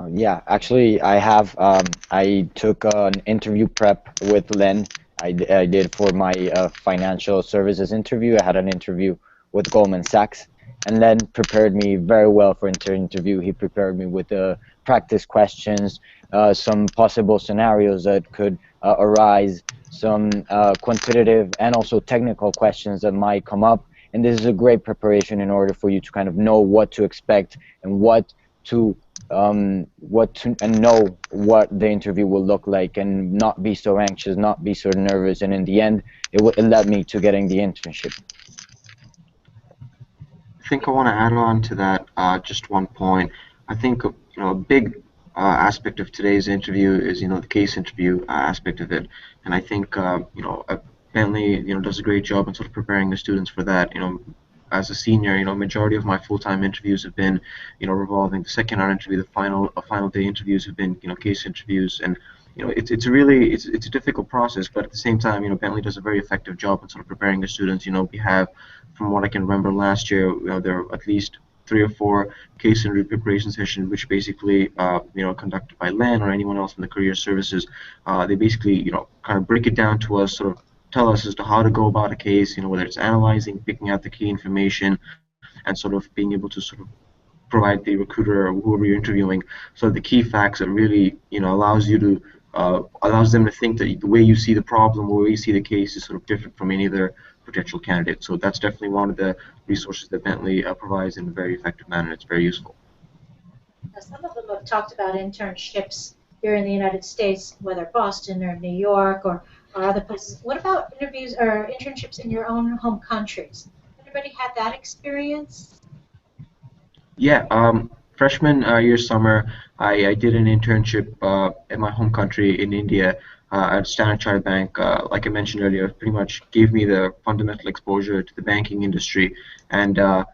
Yeah, actually, I have. I took an interview prep with Len. I did for my financial services interview. I had an interview with Goldman Sachs, and Len prepared me very well for interview. He prepared me with practice questions, some possible scenarios that could arise, some quantitative and also technical questions that might come up. And this is a great preparation in order for you to kind of know what to expect and and know what the interview will look like, and not be so anxious, not be so nervous. And in the end, it led me to getting the internship. I think I want to add on to that just one point. I think a big aspect of today's interview is the case interview aspect of it, and I think Bentley does a great job in sort of preparing the students for that. As a senior, majority of my full-time interviews have been revolving the second round interview, the final day interviews have been case interviews, and it's a difficult process, but at the same time Bentley does a very effective job in sort of preparing the students. We have, from what I can remember last year, there are at least 3 or 4 case interview preparation sessions, which basically conducted by Len or anyone else in the career services. They basically kind of break it down to us, sort of tell us as to how to go about a case, whether it's analyzing, picking out the key information, and sort of being able to sort of provide the recruiter or whoever you're interviewing so the key facts that really allows you to allows them to think that the way you see the problem, the way you see the case is sort of different from any other potential candidate. So that's definitely one of the resources that Bentley provides in a very effective manner. It's very useful. Now, some of them have talked about internships here in the United States, whether Boston or New York or other places. What about interviews or internships in your own home countries? Anybody had that experience? Yeah, freshman year summer, I did an internship in my home country in India at Standard Chartered Bank. Like I mentioned earlier, it pretty much gave me the fundamental exposure to the banking industry. And I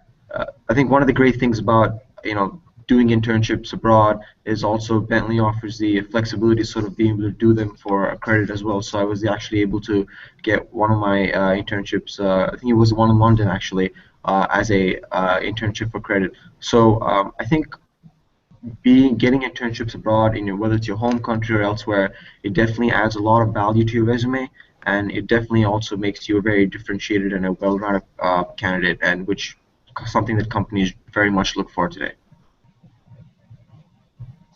think one of the great things about doing internships abroad is also Bentley offers the flexibility to sort of being able to do them for a credit as well. So I was actually able to get one of my internships. I think it was one in London actually. As a internship for credit. So I think getting internships abroad in whether it's your home country or elsewhere, it definitely adds a lot of value to your resume, and it definitely also makes you a very differentiated and a well-rounded candidate, and which something that companies very much look for today.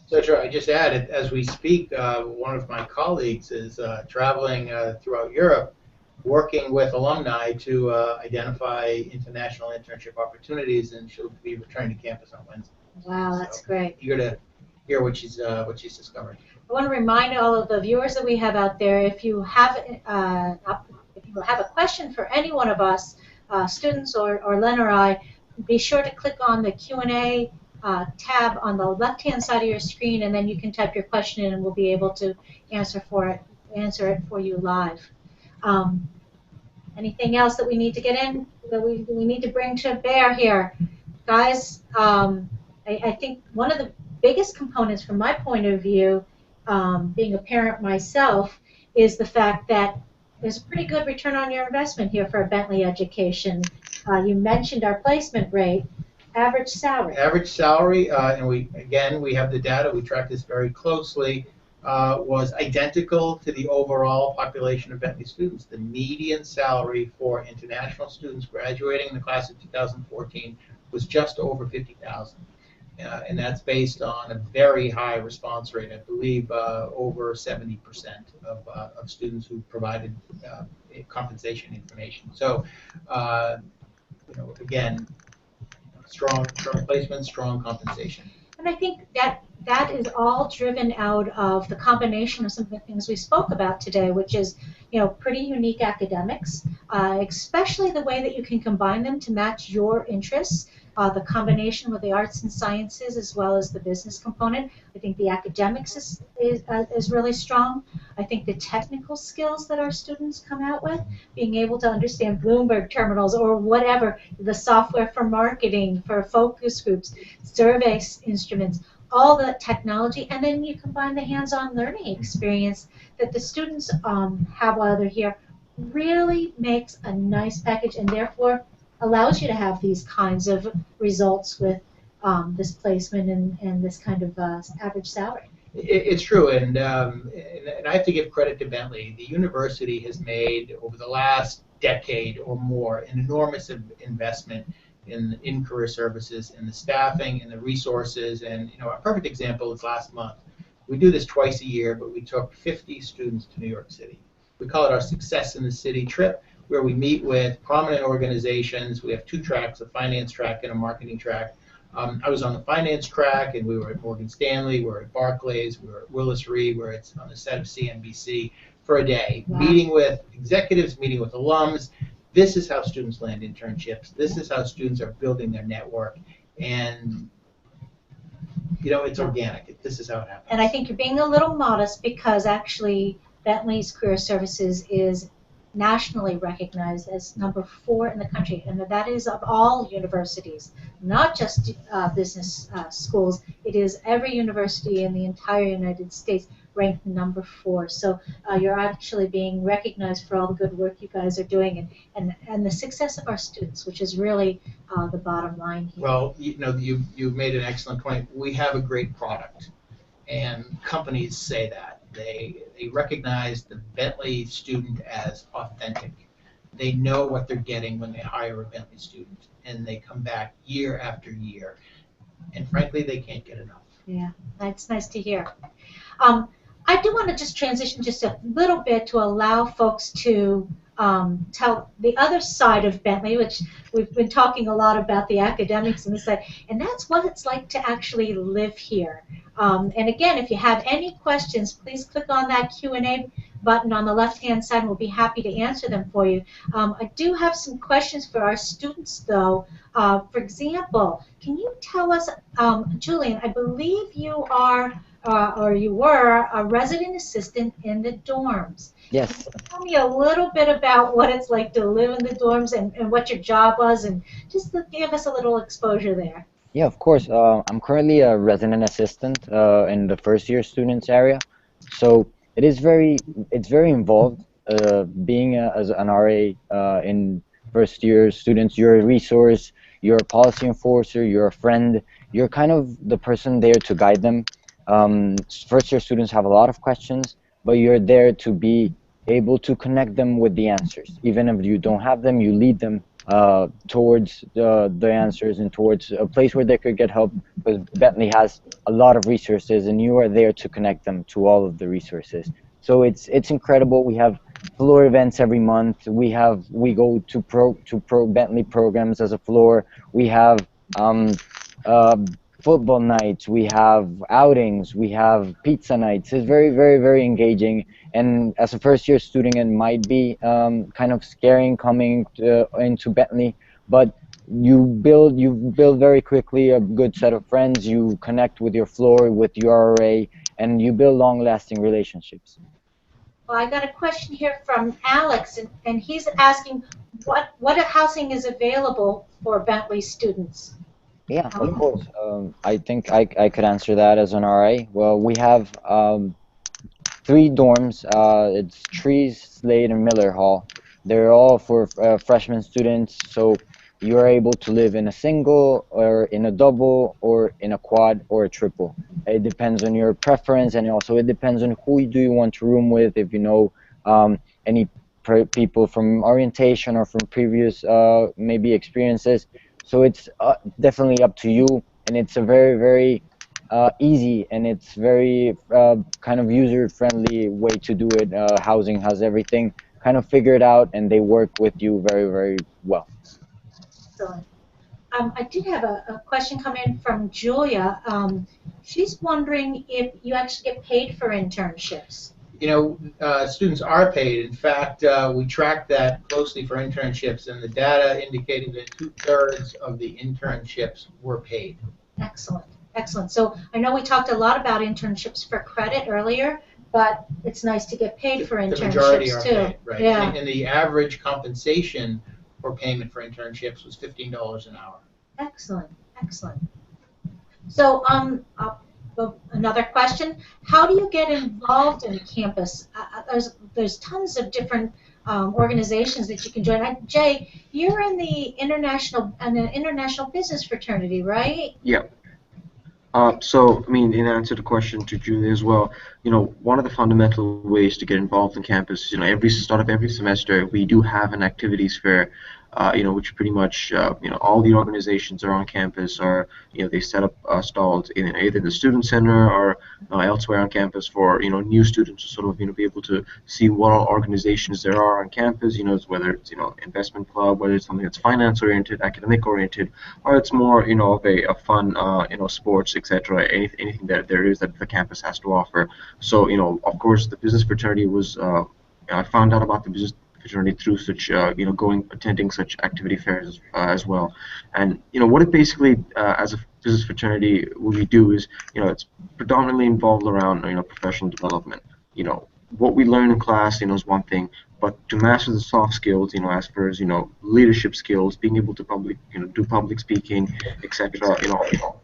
So sure, I just added, as we speak, one of my colleagues is traveling throughout Europe, working with alumni to identify international internship opportunities, and she'll be returning to campus on Wednesday. Wow, that's great. Eager to hear what she's discovered. I want to remind all of the viewers that we have out there, if you have a question for any one of us, students or Len or I, be sure to click on the Q&A tab on the left-hand side of your screen, and then you can type your question in, and we'll be able to answer it for you live. Anything else that we need to get in, that we need to bring to bear here? Guys, I think one of the biggest components from my point of view, being a parent myself, is the fact that there's a pretty good return on your investment here for a Bentley education. You mentioned our placement rate. Average salary. Average salary, and we have the data, we track this very closely, was identical to the overall population of Bentley students. The median salary for international students graduating in the class of 2014 was just over $50,000. And that's based on a very high response rate, I believe over 70% of students who provided compensation information. So, again, strong placement, strong compensation. And I think that is all driven out of the combination of some of the things we spoke about today, which is, pretty unique academics, especially the way that you can combine them to match your interests, the combination with the arts and sciences as well as the business component. I think the academics is really strong. I think the technical skills that our students come out with, being able to understand Bloomberg terminals or whatever, the software for marketing, for focus groups, survey instruments, all the technology, and then you combine the hands-on learning experience that the students have while they're here, really makes a nice package, and therefore allows you to have these kinds of results with this placement and this kind of average salary. It's true, and I have to give credit to Bentley. The university has made, over the last decade or more, an enormous investment in career services, in the staffing, in the resources, and a perfect example is last month. We do this twice a year, but we took 50 students to New York City. We call it our Success in the City trip, where we meet with prominent organizations. We have two tracks, a finance track and a marketing track. I was on the finance track, and we were at Morgan Stanley, we were at Barclays, we were at Willis Re, we were on the set of CNBC for a day, wow, meeting with executives, meeting with alums. This is how students land internships. This is how students are building their network. And, it's organic. This is how it happens. And I think you're being a little modest, because actually Bentley's Career Services is nationally recognized as number 4 in the country, and that is of all universities, not just business schools. It is every university in the entire United States ranked number 4. So you're actually being recognized for all the good work you guys are doing, and the success of our students, which is really the bottom line here. Well, you've made an excellent point. We have a great product, and companies say that. They recognize the Bentley student as authentic. They know what they're getting when they hire a Bentley student, and they come back year after year. and frankly, they can't get enough. Yeah, that's nice to hear. Um, I do want to just transition just a little bit to allow folks to tell the other side of Bentley, which we've been talking a lot about the academics and this side, and that's what it's like to actually live here. And again, if you have any questions, please click on that Q&A button on the left-hand side, and we'll be happy to answer them for you. I do have some questions for our students, though. For example, can you tell us, Julian, I believe you are or you were a resident assistant in the dorms. Yes. Can you tell me a little bit about what it's like to live in the dorms and what your job was, and just to give us a little exposure there? Yeah, of course. I'm currently a resident assistant in the first year students area, so it's very involved. Being as an RA in first year students, you're a resource, you're a policy enforcer, you're a friend, you're kind of the person there to guide them. First year students have a lot of questions, but you're there to be able to connect them with the answers. Even if you don't have them, you lead them towards the answers and towards a place where they could get help, because Bentley has a lot of resources and you are there to connect them to all of the resources. So it's incredible. We have floor events every month. We go to pro Bentley programs as a floor. We have uh, football nights, we have outings, we have pizza nights. It's very, very, very engaging. And as a first year student, it might be kind of scaring coming into Bentley, but you build very quickly a good set of friends. You connect with your floor, with your RA, and you build long-lasting relationships. Well, I got a question here from Alex, and he's asking what housing is available for Bentley students. Yeah, of course. I think I could answer that as an RA. Well, we have three dorms. It's Trees, Slade, and Miller Hall. They're all for freshman students, so you're able to live in a single, or in a double, or in a quad, or a triple. It depends on your preference, and also it depends on who do you want to room with. If you know any people from orientation or from previous maybe experiences. So it's definitely up to you, and it's a very, very easy, and it's very kind of user-friendly way to do it. Housing has everything kind of figured out, and they work with you very, very well. Excellent. I did have a question come in from Julia. She's wondering if you actually get paid for internships. You know, students are paid. In fact, we tracked that closely for internships, and the data indicated that 2/3 of the internships were paid. Excellent, excellent. So I know we talked a lot about internships for credit earlier, but it's nice to get paid for The majority are internships too. paid, right? Yeah. And the average compensation for payment for internships was $15 an hour. Excellent, excellent. So another question: how do you get involved in campus? There's tons of different organizations that you can join. Jay, you're in the international business fraternity, right? Yeah. So, I mean, in answer to the question to Julie as well, one of the fundamental ways to get involved in campus, every start of every semester, we do have an activities fair, which pretty much, all the organizations are on campus, or, they set up stalls in either the student center or elsewhere on campus for, new students to sort of, be able to see what all organizations there are on campus, whether it's, investment club, whether it's something that's finance oriented, academic oriented, or it's more, of a fun, sports, etc., anything that there is that the campus has to offer. So, of course, the business fraternity was, I found out about the business fraternity through such, attending such activity fairs as well. And, what it basically, as a business fraternity, what we do is, it's predominantly involved around, professional development. What we learn in class, is one thing, but to master the soft skills, as far as, leadership skills, being able to do public speaking, etc.,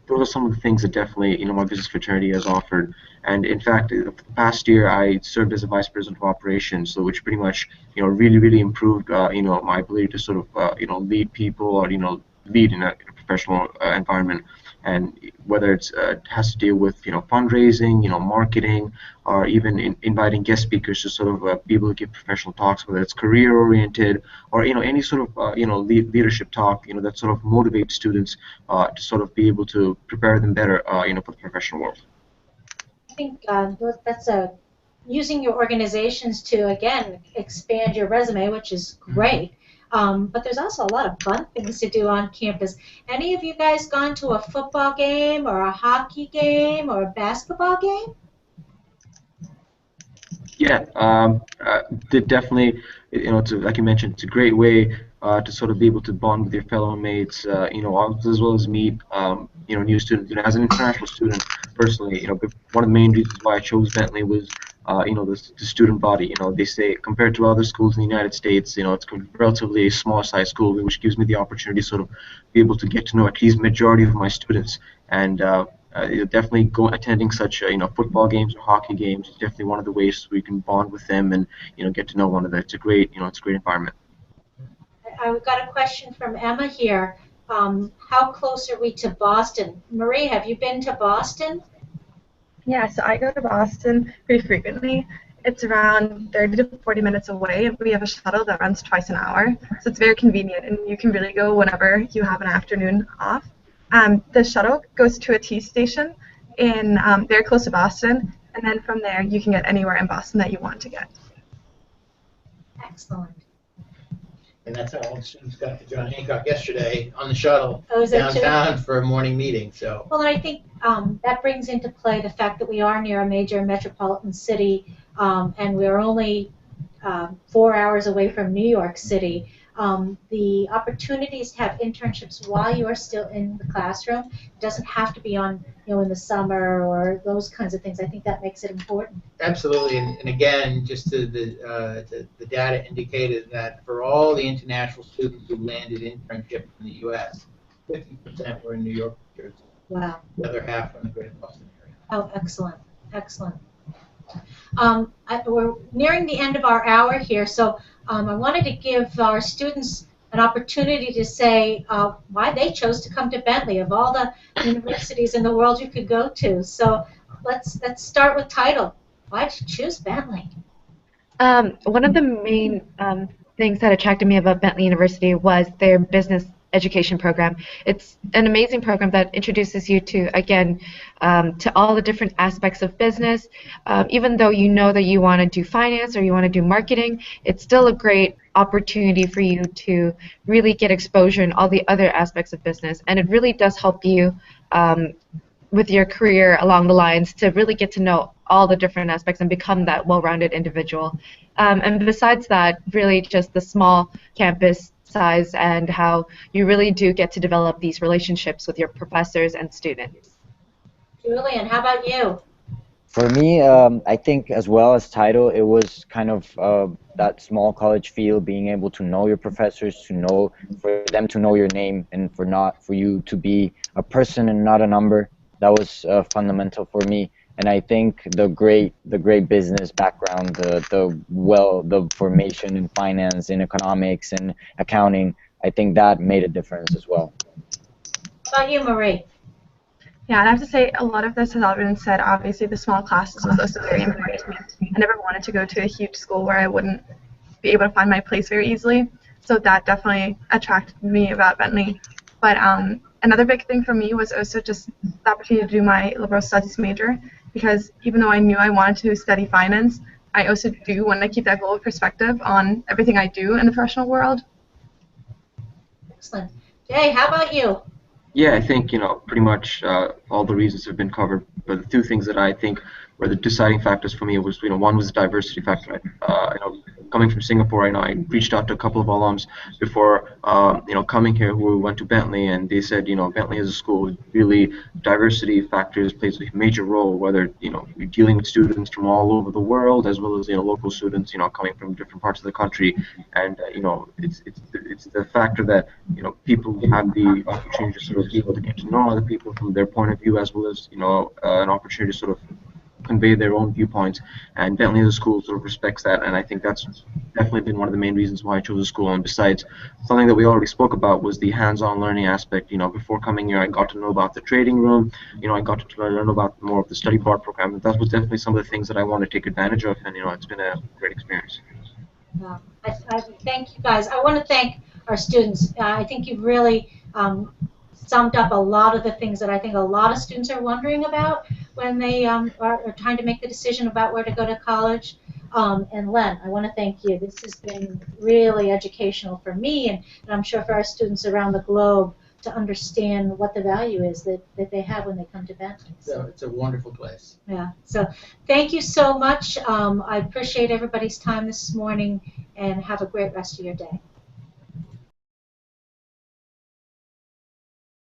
those are some of the things that definitely, my business fraternity has offered. And in fact, the past year, I served as a vice president of operations, so which pretty much, really, really improved, my ability to sort of, lead people, or, lead in a professional environment. And whether it has to deal with fundraising, marketing, or even inviting guest speakers to sort of be able to give professional talks, whether it's career oriented or any sort of leadership talk, that sort of motivates students to sort of be able to prepare them better, for the professional world. I think that's using your organizations to, again, expand your resume, which is great. But there's also a lot of fun things to do on campus. Any of you guys gone to a football game or a hockey game or a basketball game? Yeah, definitely. Like you mentioned, it's a great way to sort of be able to bond with your fellow mates, as well as meet, new students. As an international student, personally, one of the main reasons why I chose Bentley was, the student body. They say compared to other schools in the United States, it's relatively a small size school, which gives me the opportunity to sort of be able to get to know at least majority of my students. And definitely attending such football games or hockey games is definitely one of the ways we can bond with them and get to know one another. It's a great environment. I've got a question from Emma here. How close are we to Boston? Marie, have you been to Boston? Yeah, so I go to Boston pretty frequently. It's around 30 to 40 minutes away. We have a shuttle that runs twice an hour, so it's very convenient, and you can really go whenever you have an afternoon off. The shuttle goes to a T station in very close to Boston, and then from there you can get anywhere in Boston that you want to get. Excellent. And that's how all the students got to John Hancock yesterday on the shuttle that downtown for a morning meeting. So. Well, and I think that brings into play the fact that we are near a major metropolitan city, and we're only 4 hours away from New York City. The opportunities to have internships while you are still in the classroom, it doesn't have to be on, in the summer or those kinds of things. I think that makes it important. Absolutely, and again, just the data indicated that for all the international students who landed internships in the U.S., 50% were in New York, New Jersey. Wow. The other half from the Greater Boston area. Oh, excellent, excellent. We're nearing the end of our hour here, so I wanted to give our students an opportunity to say why they chose to come to Bentley of all the universities in the world you could go to. So let's start with title. Why did you choose Bentley? One of the main things that attracted me about Bentley University was their business education program. It's an amazing program that introduces you to, again, to all the different aspects of business. Even though you know that you want to do finance or you want to do marketing, it's still a great opportunity for you to really get exposure in all the other aspects of business. And it really does help you with your career along the lines to really get to know all the different aspects and become that well-rounded individual. And besides that, really just the small campus size and how you really do get to develop these relationships with your professors and students. Julian, how about you? For me, I think as well as title, it was kind of that small college feel, being able to know your professors, for them to know your name, and for you to be a person and not a number. That was fundamental for me. And I think the great business background, the formation in finance, in economics, and accounting, I think that made a difference as well. How about you, Marie? Yeah, and I have to say a lot of this has already been said. Obviously, the small classes was also very important to me. I never wanted to go to a huge school where I wouldn't be able to find my place very easily. So that definitely attracted me about Bentley. But another big thing for me was also just the opportunity to do my liberal studies major, because even though I knew I wanted to study finance, I also do want to keep that global perspective on everything I do in the professional world. Excellent. Jay, how about you? Yeah, I think pretty much all the reasons have been covered. But the two things that I think were the deciding factors for me was one was the diversity factor. Coming from Singapore, I reached out to a couple of alums before coming here who went to Bentley, and they said Bentley as a school really diversity factors plays a major role, whether you're dealing with students from all over the world as well as local students coming from different parts of the country, and it's the factor that people have the opportunity to sort of be able to get to know other people from their point of view, as well as an opportunity to sort of convey their own viewpoints. And Bentley as a school sort of respects that, and I think that's definitely been one of the main reasons why I chose the school. And besides, something that we already spoke about was the hands-on learning aspect. Before coming here, I got to know about the trading room. I got to learn about more of the study abroad program. And that was definitely some of the things that I want to take advantage of, and it's been a great experience. I thank you guys. I want to thank our students. I think you've really summed up a lot of the things that I think a lot of students are wondering about when they are trying to make the decision about where to go to college. And Len, I want to thank you. This has been really educational for me, and I'm sure for our students around the globe to understand what the value is that they have when they come to Bentley. So it's a wonderful place. Yeah. So thank you so much. I appreciate everybody's time this morning, and have a great rest of your day.